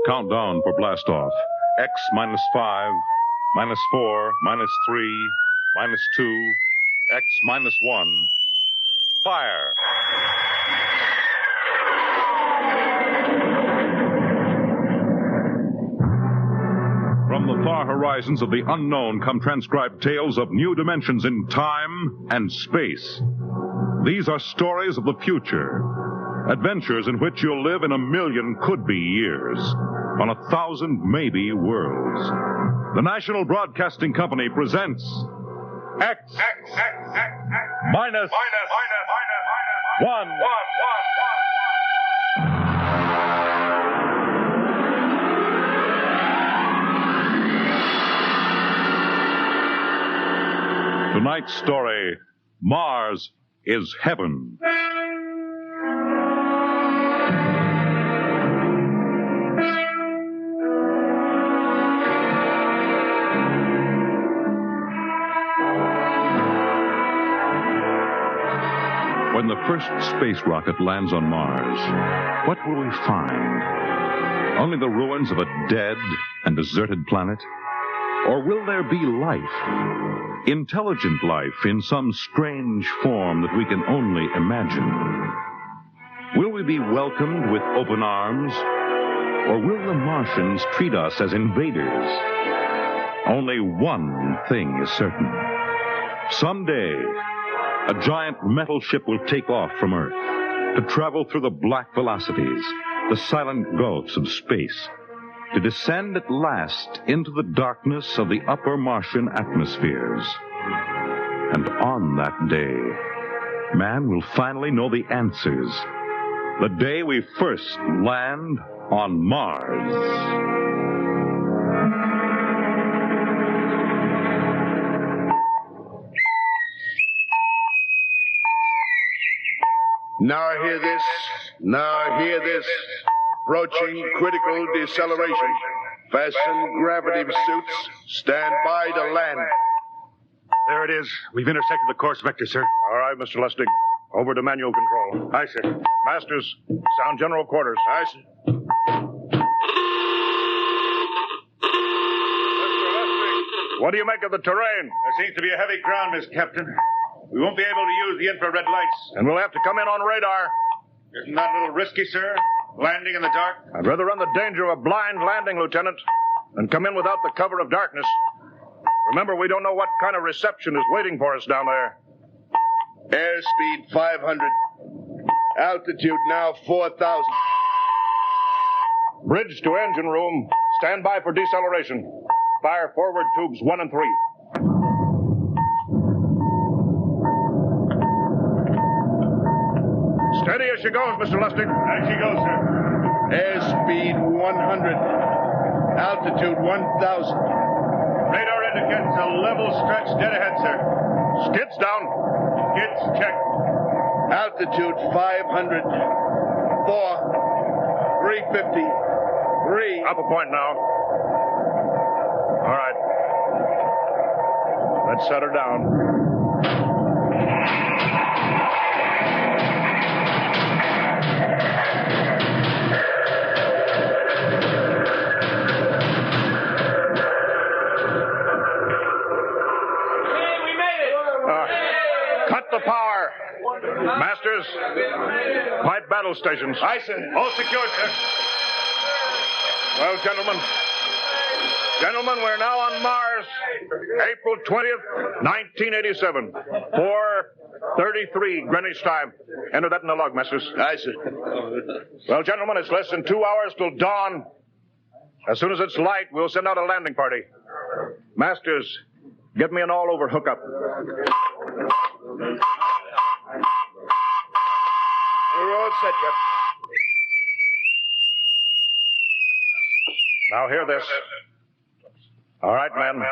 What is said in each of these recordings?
Countdown for blastoff. X minus 5, minus 4, minus 3, minus 2, X minus 1. Fire! From the far horizons of the unknown come transcribed tales of new dimensions in time and space. These are stories of the future. Adventures in which you'll live in 1,000,000 could-be years, on 1,000 maybe worlds. The National Broadcasting Company presents X minus 1. Tonight's story, Mars is Heaven. When the first space rocket lands on Mars, what will we find? Only the ruins of a dead and deserted planet? Or will there be life? Intelligent life in some strange form that we can only imagine? Will we be welcomed with open arms? Or will the Martians treat us as invaders? Only one thing is certain. Someday, a giant metal ship will take off from Earth to travel through the black velocities, the silent gulfs of space, to descend at last into the darkness of the upper Martian atmospheres. And on that day, man will finally know the answers. The day we first land on Mars. Now hear this. Now hear this. Approaching critical deceleration. Fasten gravity suits. Stand by to land. There it is. We've intersected the course vector, sir. All right, Mr. Lustig. Over to manual control. Aye, sir. Masters, sound general quarters. Aye, sir. Mr. Lustig, what do you make of the terrain? There seems to be a heavy ground, Miss Captain. We won't be able to use the infrared lights. And we'll have to come in on radar. Isn't that a little risky, sir? Landing in the dark? I'd rather run the danger of a blind landing, Lieutenant, than come in without the cover of darkness. Remember, we don't know what kind of reception is waiting for us down there. Airspeed 500. Altitude now 4,000. Bridge to engine room. Stand by for deceleration. Fire forward tubes 1 and 3. Steady as she goes, Mr. Lustig. As she goes, sir. Airspeed 100. Altitude 1,000. Radar indicates a level stretch dead ahead, sir. Skids down. Skids check. Altitude 500. 4. 350. 3. Up a point now. All right. Let's set her down. Cut the power. Masters, pipe battle stations. Aye, sir. All secured, sir. Well, gentlemen, we're now on Mars, April 20th, 1987, 4:33 Greenwich time. Enter that in the log, Masters. Aye, sir. Well, gentlemen, it's less than 2 hours till dawn. As soon as it's light, we'll send out a landing party. Masters, get me an all-over hookup. We're all set, Captain. Now hear this. All right, men.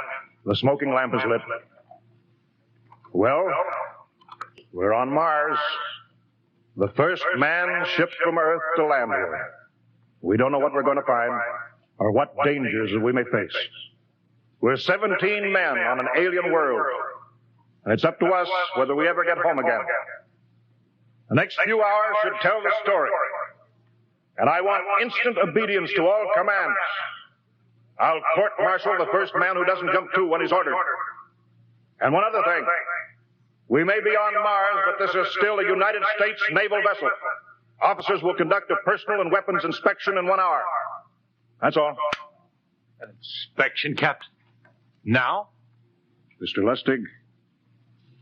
The smoking lamp is lit. Well, we're on Mars. The first manned ship from Earth to land here. We don't know what we're going to find or what dangers we may face. We're 17 men on an alien world. And it's up to us whether we ever get home again. The next few hours should tell the story. And I want instant obedience to all commands. I'll court-martial the first man who doesn't jump to when he's ordered. And one other thing. We may be on Mars, but this is still a United States naval vessel. Officers will conduct a personal and weapons inspection in 1 hour. That's all. An inspection, Captain? Now? Mr. Lustig,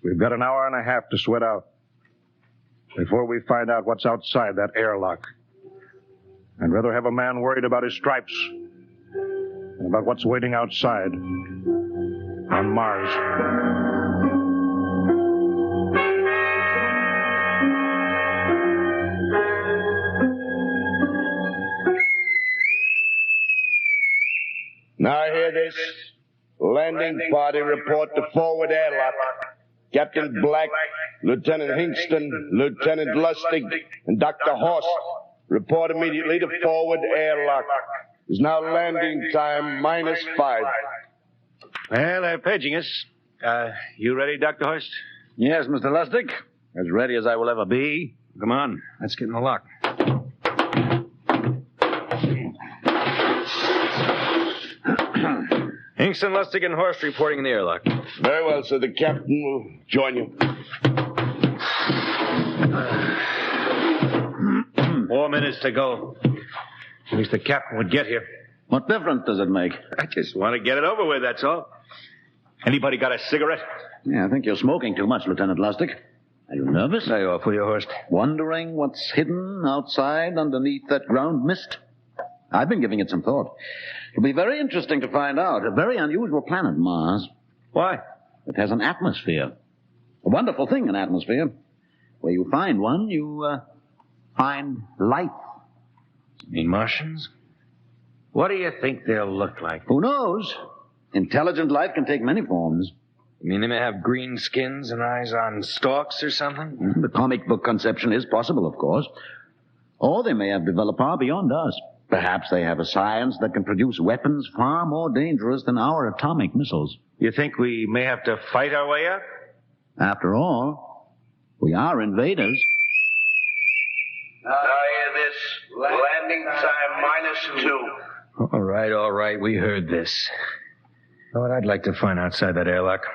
we've got an hour and a half to sweat out before we find out what's outside that airlock. I'd rather have a man worried about his stripes than about what's waiting outside on Mars. Now hear this. Landing party report to forward airlock. Captain Black, Lieutenant Hingston, Lieutenant Lustig, and Dr. Horst report immediately to forward airlock. It's now landing time -5. Well, they're paging us. You ready, Dr. Horst? Yes, Mr. Lustig. As ready as I will ever be. Come on, let's get in the lock. Hingston, Lustig, and Horst reporting in the airlock. Very well, sir. The captain will join you. 4 minutes to go. At least the captain would get here. What difference does it make? I just want to get it over with, that's all. Anybody got a cigarette? Yeah, I think you're smoking too much, Lieutenant Lustig. Are you nervous? Lay off, will you, Horst? Wondering what's hidden outside underneath that ground mist? I've been giving it some thought. It'll be very interesting to find out. A very unusual planet, Mars. Why? It has an atmosphere. A wonderful thing, an atmosphere. Where you find one, you find life. You mean Martians? What do you think they'll look like? Who knows? Intelligent life can take many forms. You mean they may have green skins and eyes on stalks or something? The comic book conception is possible, of course. Or they may have developed far beyond us. Perhaps they have a science that can produce weapons far more dangerous than our atomic missiles. You think we may have to fight our way up? After all, we are invaders. Now hear this. Landing time -2. All right. We heard this. You know what I'd like to find outside that airlock?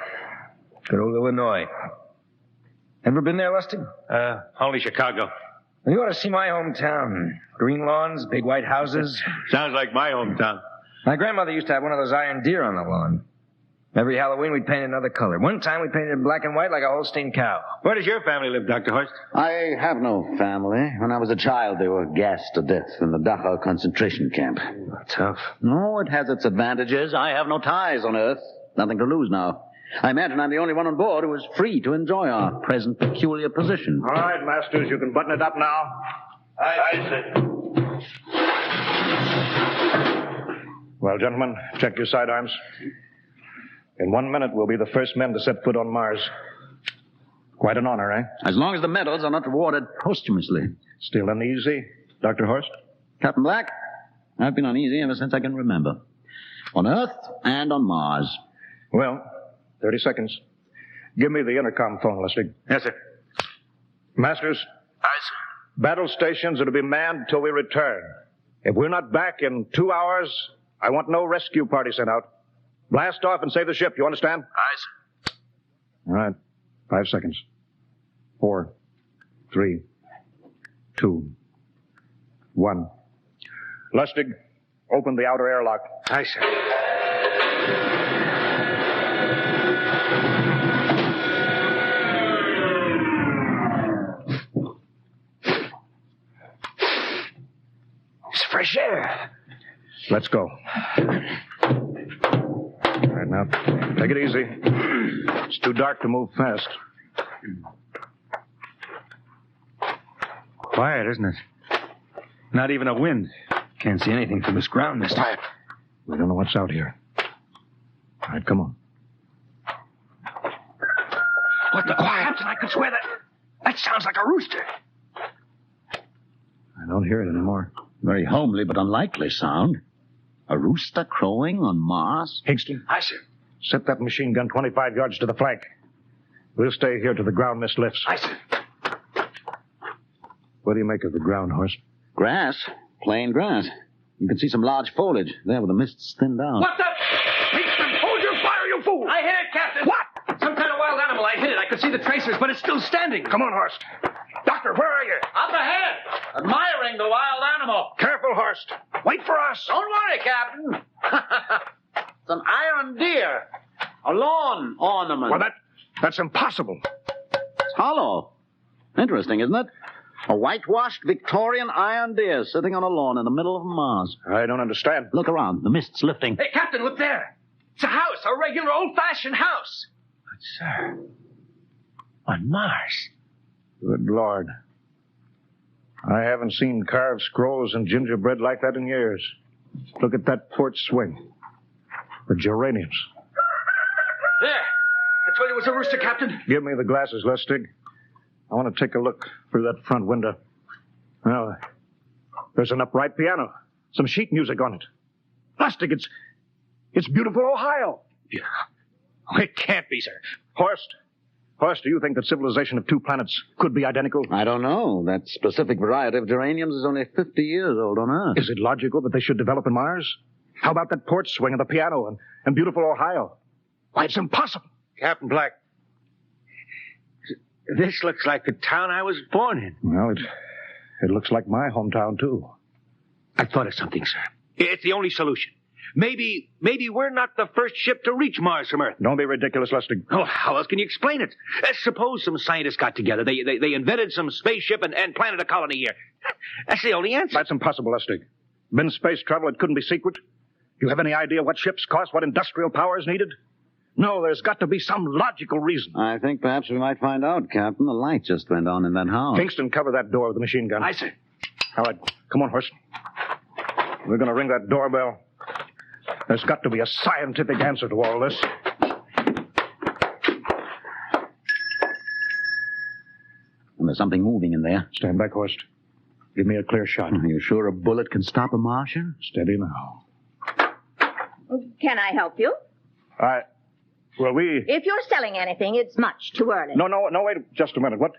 Good old Illinois. Ever been there, Lustig? Only Chicago. You ought to see my hometown. Green lawns, big white houses. Sounds like my hometown. My grandmother used to have one of those iron deer on the lawn. Every Halloween, we'd paint another color. One time, we painted it black and white like a Holstein cow. Where does your family live, Dr. Horst? I have no family. When I was a child, they were gassed to death in the Dachau concentration camp. Tough. No, it has its advantages. I have no ties on Earth. Nothing to lose now. I imagine I'm the only one on board who is free to enjoy our present peculiar position. All right, Masters, you can button it up now. Aye, sir. Well, gentlemen, check your sidearms. In 1 minute, we'll be the first men to set foot on Mars. Quite an honor, eh? As long as the medals are not rewarded posthumously. Still uneasy, Dr. Horst? Captain Black, I've been uneasy ever since I can remember. On Earth and on Mars. Well, 30 seconds. Give me the intercom phone, Lustig. Yes, sir. Masters? Aye, sir. Battle stations are to be manned till we return. If we're not back in 2 hours, I want no rescue party sent out. Blast off and save the ship, you understand? Aye, sir. All right. 5 seconds. 4, 3, 2, 1. Lustig, open the outer airlock. Aye, sir. It's fresh air. Let's go. All right, now, take it easy. It's too dark to move fast. Quiet, isn't it? Not even a wind. Can't see anything from this ground mist. Quiet. We don't know what's out here. All right, come on. What the quiet? I could swear that sounds like a rooster. I don't hear it anymore. Very homely but unlikely sound. A rooster crowing on Mars? Hingston, Aye, sir. set that machine gun 25 yards to the flank. We'll stay here till the ground mist lifts. Aye, sir. What do you make of the ground, Horst? Grass. Plain grass. You can see some large foliage there where the mist's thinned down. What the? Hinkson, hold your fire, you fool! I hit it, Captain. What? Some kind of wild animal. I hit it. I could see the tracers, but it's still standing. Come on, Horst. Doctor, where are you? Up ahead, admiring the wild animal. Careful, Horst. Wait for us. Don't worry, Captain. It's an iron deer. A lawn ornament. Well, that's impossible. It's hollow. Interesting, isn't it? A whitewashed Victorian iron deer sitting on a lawn in the middle of Mars. I don't understand. Look around. The mist's lifting. Hey, Captain, look there. It's a house, a regular old-fashioned house. But, sir, on Mars. Good Lord. I haven't seen carved scrolls and gingerbread like that in years. Look at that porch swing. The geraniums. There. I told you it was a rooster, Captain. Give me the glasses, Lustig. I want to take a look through that front window. Well, there's an upright piano. Some sheet music on it. Lustig, it's beautiful Ohio. Yeah. Oh, it can't be, sir. Horst, do you think that civilization of two planets could be identical? I don't know. That specific variety of geraniums is only 50 years old on Earth. Is it logical that they should develop in Mars? How about that porch swing and the piano and beautiful Ohio? Why, it's impossible. Captain Black, this looks like the town I was born in. Well, it looks like my hometown, too. I've thought of something, sir. It's the only solution. Maybe we're not the first ship to reach Mars from Earth. Don't be ridiculous, Lustig. Oh, how else can you explain it? Suppose some scientists got together. They invented some spaceship and planted a colony here. That's the only answer. That's impossible, Lustig. Been space travel, it couldn't be secret. Do you have any idea what ships cost, what industrial power is needed? No, there's got to be some logical reason. I think perhaps we might find out, Captain. The light just went on in that house. Kingston, cover that door with the machine gun. Aye, sir. All right, come on, Horst. We're going to ring that doorbell. There's got to be a scientific answer to all this. And there's something moving in there. Stand back, Horst. Give me a clear shot. Are you sure a bullet can stop a Martian? Steady now. Can I help you? We... If you're selling anything, it's much too early. No, wait just a minute. What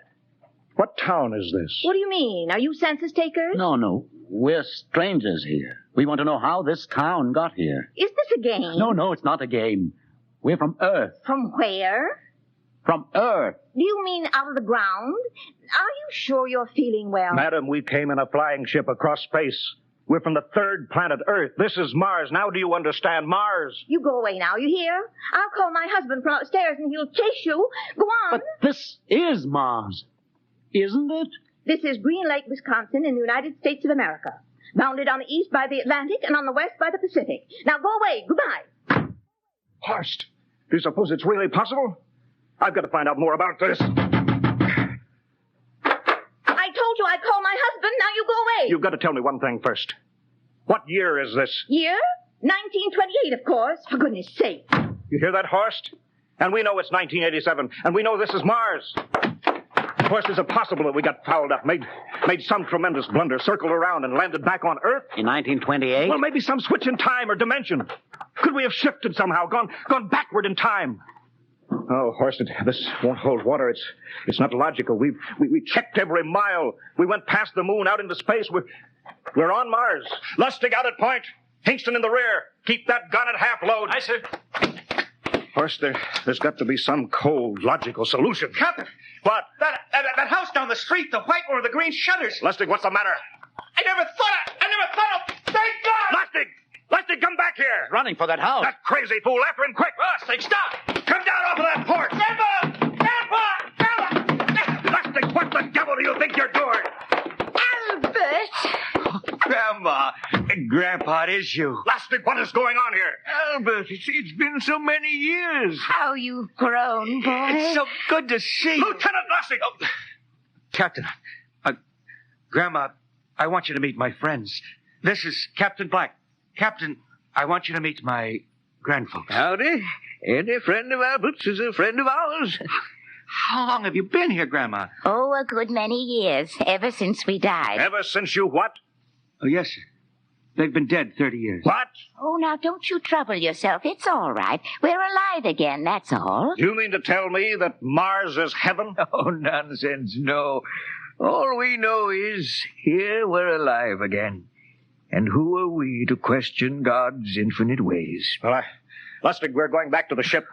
town is this? What do you mean? Are you census takers? No. We're strangers here. We want to know how this town got here. Is this a game? No, it's not a game. We're from Earth. From where? From Earth. Do you mean out of the ground? Are you sure you're feeling well? Madam, we came in a flying ship across space. We're from the third planet, Earth. This is Mars. Now do you understand? Mars. You go away now, you hear? I'll call my husband from upstairs and he'll chase you. Go on. But this is Mars, isn't it? This is Green Lake, Wisconsin, in the United States of America. Bounded on the east by the Atlantic and on the west by the Pacific. Now go away. Goodbye. Horst, do you suppose it's really possible? I've got to find out more about this. I told you I'd call my husband. Now you go away. You've got to tell me one thing first. What year is this? Year? 1928, of course. For goodness sake. You hear that, Horst? And we know it's 1987, and we know this is Mars. Horst, is it possible that we got fouled up, made some tremendous blunder, circled around, and landed back on Earth? In 1928? Well, maybe some switch in time or dimension. Could we have shifted somehow, gone backward in time? Oh, Horst, this won't hold water. It's not logical. We checked every mile. We went past the moon, out into space. We're on Mars. Lustig out at point. Hingston in the rear. Keep that gun at half load. Aye, sir. Horst, there's got to be some cold, logical solution. Captain! What? That house down the street, the white one with the green shutters. Lustig, what's the matter? I never thought of... Thank God! Lustig, come back here. Running for that house. That crazy fool, after him, quick. Lustig, stop! Come down off of that porch. Grandpa! Lustig, what the devil do you think you're doing? Albert! Grandma, Grandpa, it is you. Lustig, what is going on here? Albert, it's been so many years. How you've grown, boy. It's so good to see you. Lieutenant Lustig! Oh, Captain, Grandma, I want you to meet my friends. This is Captain Black. Captain, I want you to meet my grandfolks. Howdy. Any friend of Albert's is a friend of ours. How long have you been here, Grandma? Oh, a good many years, ever since we died. Ever since you what? Oh, yes, sir. They've been dead 30 years. What? Oh, now don't you trouble yourself. It's all right. We're alive again, that's all. Do you mean to tell me that Mars is heaven? Oh, nonsense, no. All we know is here we're alive again. And who are we to question God's infinite ways? Well, Lustig, we're going back to the ship.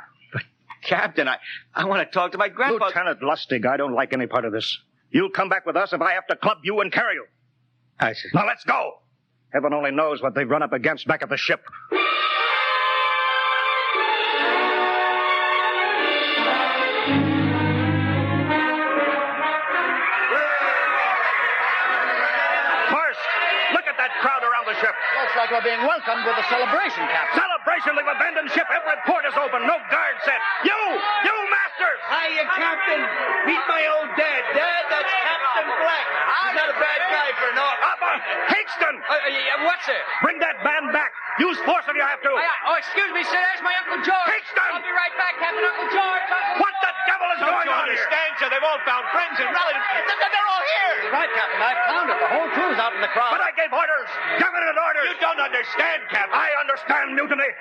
Captain, I want to talk to my grandpa. Lieutenant Lustig, I don't like any part of this. You'll come back with us if I have to club you and carry you. I see. Now let's go. Heaven only knows what they've run up against back at the ship. First, look at that crowd around the ship. Looks like we're being welcomed with a celebration, Captain. Celebration! They've abandoned ship. Every port is open. No guard set. You masters! Hiya, Captain. Meet my old dad. Dad, that's Captain Black. He's not a bad guy for naught. Higston! What's it? Bring that man back. Use force if you have to. Excuse me, sir. There's my Uncle George. Higston! I'll be right back, Captain. Uncle George. What the devil is going on here? sir? They've all found friends and relatives. They're all here. Right, Captain. I found it. The whole crew's out in the crowd. But I gave orders. Definite orders. You don't understand, Captain. I understand mutiny.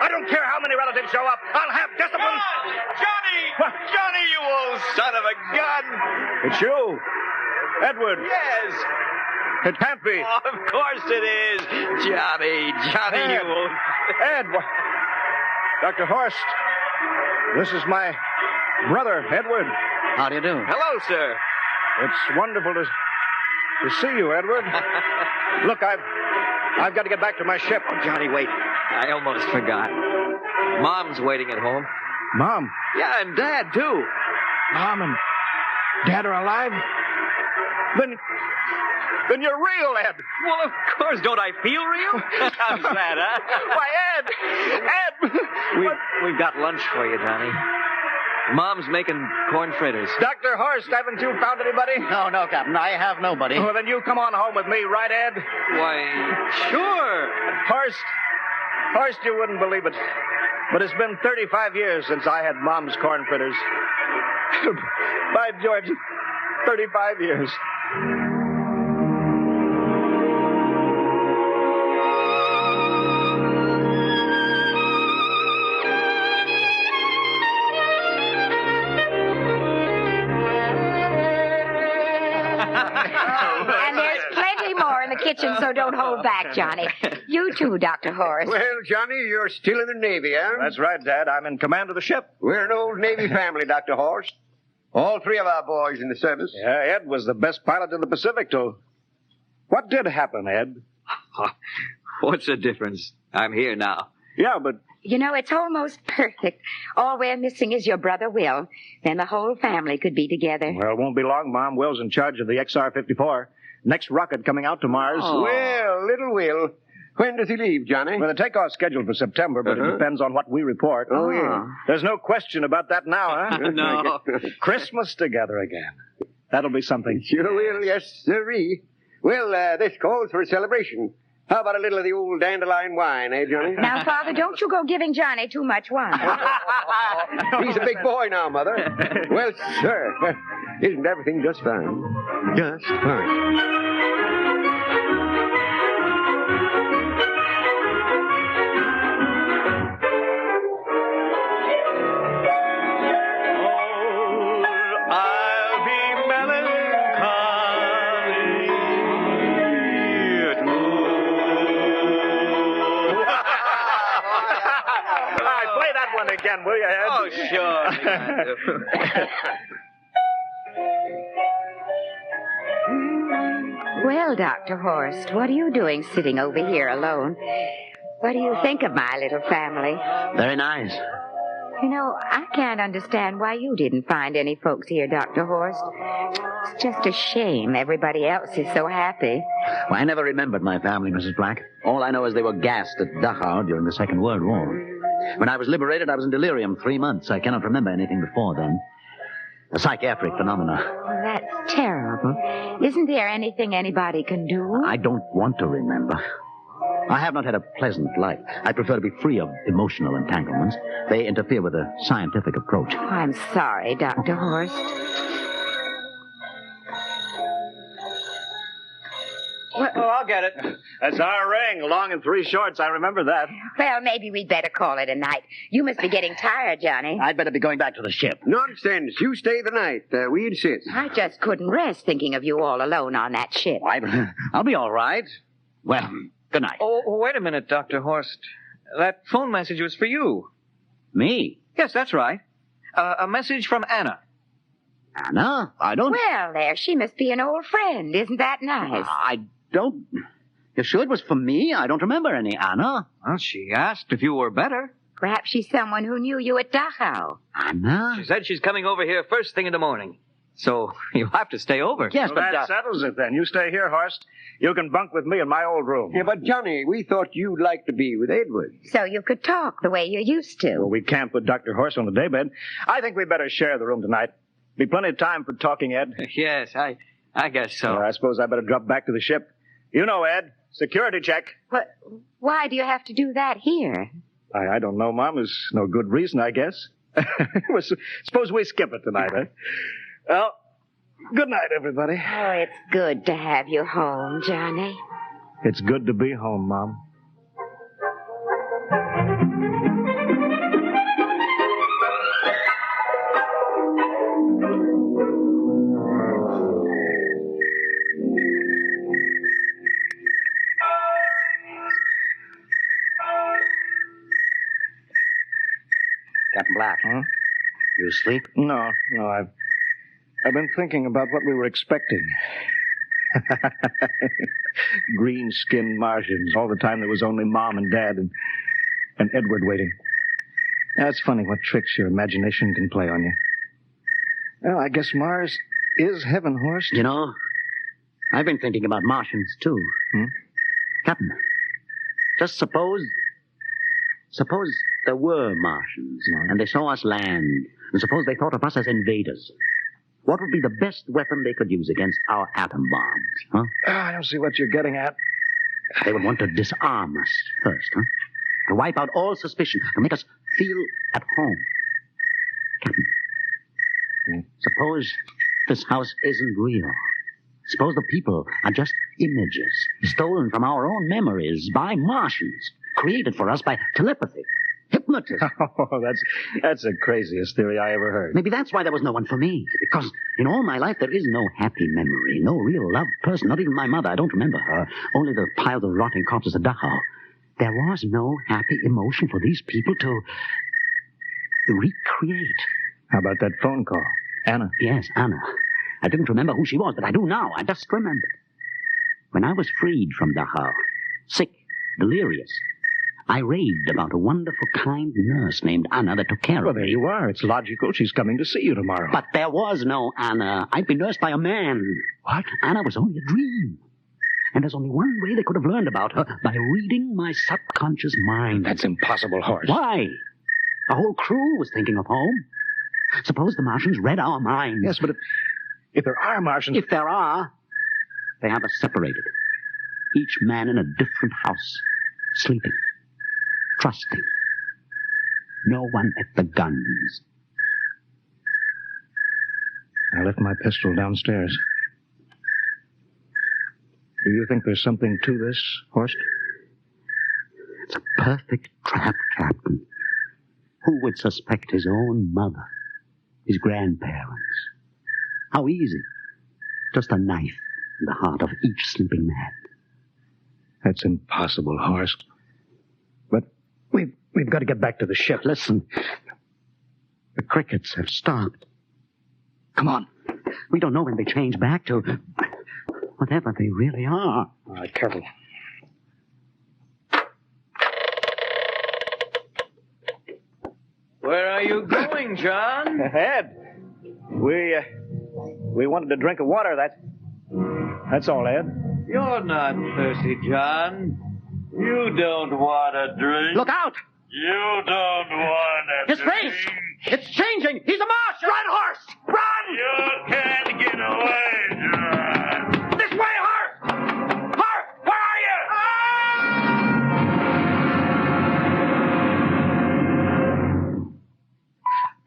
I don't care how many relatives show up. I'll have discipline. Johnny! Johnny, you old son of a gun! It's you. Edward. Yes. It can't be. Oh, of course it is. Johnny, Ed. you old... Ed. Dr. Horst. This is my brother, Edward. How do you do? Hello, sir. It's wonderful to see you, Edward. Look, I've got to get back to my ship. Oh, Johnny, wait. I almost forgot. Mom's waiting at home. Mom. Yeah, and Dad, too. Mom and Dad are alive? Then you're real, Ed. Well, of course. Don't I feel real? How's that, huh? Why, Ed! We've got lunch for you, Johnny. Mom's making corn fritters. Dr. Horst, haven't you found anybody? No, Captain. I have nobody. Well, then you come on home with me, right, Ed? Why, sure. Horst, you wouldn't believe it, but it's been 35 years since I had Mom's corn fritters. By George, 35 years. And there's plenty more in the kitchen, so don't hold back, Johnny. You too, Dr. Horst. Well, Johnny, you're still in the Navy, huh? That's right, Dad. I'm in command of the ship. We're an old Navy family, Dr. Horst. All three of our boys in the service. Yeah, Ed was the best pilot in the Pacific, too. What did happen, Ed? What's the difference? I'm here now. Yeah, but... You know, it's almost perfect. All we're missing is your brother Will. Then the whole family could be together. Well, it won't be long, Mom. Will's in charge of the XR-54. Next rocket coming out to Mars. Oh. Well, little Will. When does he leave, Johnny? Well, the takeoff's scheduled for September, but it depends on what we report. Oh, yeah. There's no question about that now, huh? No. Christmas together again. That'll be something. Sure will, yes, sirree. Well, this calls for a celebration. How about a little of the old dandelion wine, eh, Johnny? Now, Father, don't you go giving Johnny too much wine. He's a big boy now, Mother. Well, sir, isn't everything just fine? Just fine. Again, will you, Ed? Oh, sure. Well, Dr. Horst, what are you doing sitting over here alone? What do you think of my little family? Very nice. You know, I can't understand why you didn't find any folks here, Dr. Horst. It's just a shame everybody else is so happy. Well, I never remembered my family, Mrs. Black. All I know is they were gassed at Dachau during the Second World War. When I was liberated, I was in delirium 3 months. I cannot remember anything before then. A psychiatric phenomena. Oh, that's terrible. Isn't there anything anybody can do? I don't want to remember. I have not had a pleasant life. I prefer to be free of emotional entanglements. They interfere with a scientific approach. Oh, I'm sorry, Dr. Horst. Oh, I'll get it. That's our ring, long and 3 shorts. I remember that. Well, maybe we'd better call it a night. You must be getting tired, Johnny. I'd better be going back to the ship. Nonsense. You stay the night. We insist. I just couldn't rest thinking of you all alone on that ship. I'll be all right. Well, Good night. Oh, wait a minute, Dr. Horst. That phone message was for you. Me? Yes, that's right. A message from Anna. Anna? I don't... Well, there, she must be an old friend. Isn't that nice? I don't... You sure it was for me? I don't remember any Anna. Well, she asked if you were better. Perhaps she's someone who knew you at Dachau. Anna? She said she's coming over here first thing in the morning. So you'll have to stay over. Yes, Well, that settles it then. You stay here, Horst. You can bunk with me in my old room. Yeah, but Johnny, we thought you'd like to be with Edward. So you could talk the way you used to. Well, we can't put Dr. Horst on the daybed. I think we better share the room tonight. Be plenty of time for talking, Ed. Yes, I guess so. I suppose I better drop back to the ship. You know, Ed, security check. But why do you have to do that here? I don't know, Mom. There's no good reason, I guess. Well, suppose we skip it tonight, huh? Well, good night, everybody. Oh, it's good to have you home, Johnny. It's good to be home, Mom. Captain Black. Huh? You asleep? No, I've been thinking about what we were expecting. Green-skinned Martians. All the time there was only Mom and Dad and Edward waiting. That's funny what tricks your imagination can play on you. Well, I guess Mars is heaven, Horst. You know, I've been thinking about Martians, too. Captain, just suppose there were Martians, and they saw us land, and suppose they thought of us as invaders. What would be the best weapon they could use against our atom bombs, huh? I don't see what you're getting at. They would want to disarm us first, huh? To wipe out all suspicion, to make us feel at home. Captain, suppose this house isn't real. Suppose the people are just images, stolen from our own memories by Martians, created for us by telepathy, hypnotism. Oh, that's the craziest theory I ever heard. Maybe that's why there was no one for me. Because in all my life, there is no happy memory, no real loved person, not even my mother. I don't remember her. Only the piles of rotting corpses at Dachau. There was no happy emotion for these people to recreate. How about that phone call? Anna? Yes, Anna. I didn't remember who she was, but I do now. I just remembered. When I was freed from Dachau, sick, delirious, I raved about a wonderful, kind nurse named Anna that took care of me. Well, there you are. It's logical. She's coming to see you tomorrow. But there was no Anna. I'd been nursed by a man. What? Anna was only a dream. And there's only one way they could have learned about her, by reading my subconscious mind. That's impossible, Horst. Why? The whole crew was thinking of home. Suppose the Martians read our minds. Yes, but if there are Martians... If there are, they have us separated. Each man in a different house, sleeping, trusting. No one at the guns. I left my pistol downstairs. Do you think there's something to this, Horst? It's a perfect trap, Captain. Who would suspect his own mother, his grandparents? How easy. Just a knife in the heart of each sleeping man. That's impossible, Horst. But we've got to get back to the ship. Listen. The crickets have stopped. Come on. We don't know when they change back to whatever they really are. All right, careful. Where are you going, John? Ed, we wanted a drink of water. That's all, Ed. You're not thirsty, John. You don't want a drink. Look out! You don't want a His drink. face! It's changing! He's a Martian! Run, horse! Run! You can't get away, John. This way, horse! Horse! Where are you?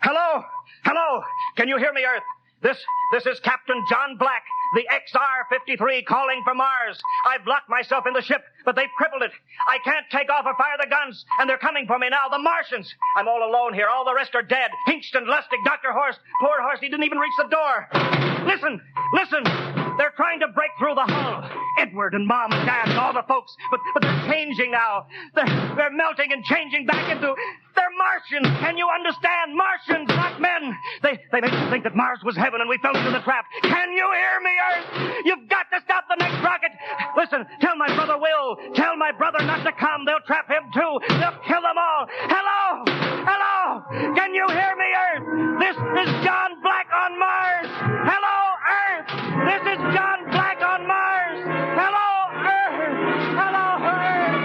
Hello? Hello? Can you hear me, Earth? This is Captain John Black, the XR-53 calling for Mars. I've locked myself in the ship, but they've crippled it. I can't take off or fire the guns, and they're coming for me now, the Martians. I'm all alone here. All the rest are dead. Hinkston, Lustig, Dr. Horst. Poor Horst, he didn't even reach the door. Listen! They're trying to break through the hull. Edward and Mom and Dad and all the folks. But they're changing now. They're melting and changing back into... They're Martians. Can you understand? Martians, not men. They made us think that Mars was heaven and we fell into the trap. Can you hear me, Earth? You've got to stop the next rocket. Listen, tell my brother Will. Tell my brother not to come. They'll trap him too. They'll kill them all. Hello? Hello? Can you hear me, Earth? This is John Black on Mars. Hello, Earth. This is John Black on Mars. Hello, Earth. Hello, Earth.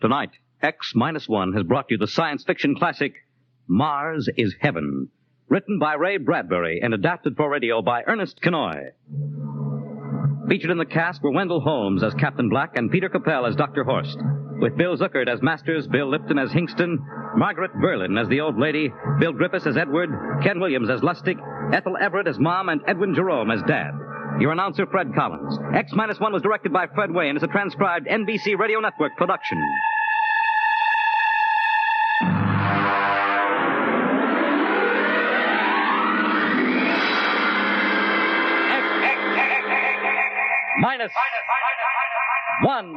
Tonight, X-1 has brought you the science fiction classic, Mars is Heaven, written by Ray Bradbury and adapted for radio by Ernest Kenoy. Featured in the cast were Wendell Holmes as Captain Black and Peter Capell as Dr. Horst, with Bill Zuckert as Masters, Bill Lipton as Hingston, Margaret Berlin as the old lady, Bill Griffiths as Edward, Ken Williams as Lustig, Ethel Everett as Mom, and Edwin Jerome as Dad. Your announcer, Fred Collins. X-1 was directed by Fred Way and is a transcribed NBC Radio Network production. X-1.